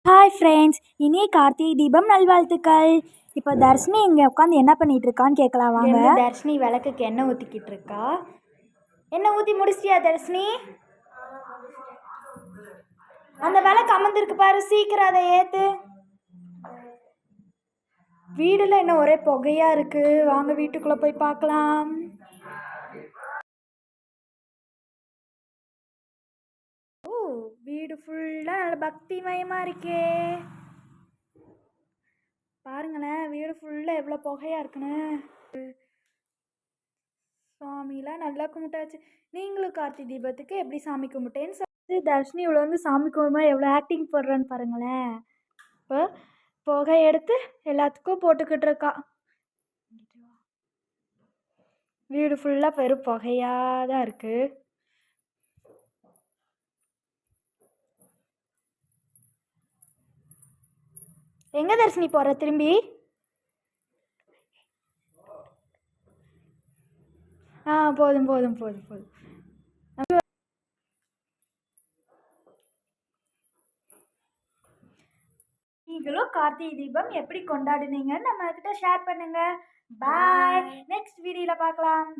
Hi friends, இனிய கார்த்திகை தீபம் நல்வாழ்த்துக்கள். இப்போ தர்ஷினி இங்கே உட்காந்து என்ன பண்ணிட்டு இருக்கான்னு கேட்கலாம் வாங்க. தர்ஷினி விளக்குக்கு எண்ணெய் ஊற்றிக்கிட்டு இருக்கா. எண்ணெய் ஊற்றி முடிச்சிட்டியா தர்ஷினி? அந்த விளக்கு அமர்ந்திருக்கு பாரு, சீக்கிரம் அதை ஏற்று. வீடுல என்ன ஒரே புகையா இருக்கு, வாங்க வீட்டுக்குள்ளே போய் பார்க்கலாம். ஓ, வீடு ஃபுல்லாக நல்ல பக்திமயமாக இருக்கே. பாருங்களேன், வீடு ஃபுல்லாக எவ்வளோ புகையாக இருக்குன்னு. சாமிலாம் நல்லா கும்பிட்டாச்சு. நீங்களும் கார்த்திகை தீபத்துக்கு எப்படி சாமி கும்பிட்டேன்னு சொல்லி தர்ஷினி இவ்வளோ வந்து சாமி கும்பிடுமா எவ்வளோ ஆக்டிங் போடுறான்னு பாருங்களேன். இப்போ புகை எடுத்து எல்லாத்துக்கும் போட்டுக்கிட்டு இருக்கா. வீடு ஃபுல்லாக பெரும் புகையாக தான் இருக்கு. எங்கே தர்ஷினி போகிற திரும்பி? போதும் போதும் போதும் போதும். நீங்களும் கார்த்திகை தீபம் எப்படி கொண்டாடுனீங்கன்னு நம்ம கிட்ட ஷேர் பண்ணுங்க. பாய், நெக்ஸ்ட் வீடியோல பார்க்கலாம்.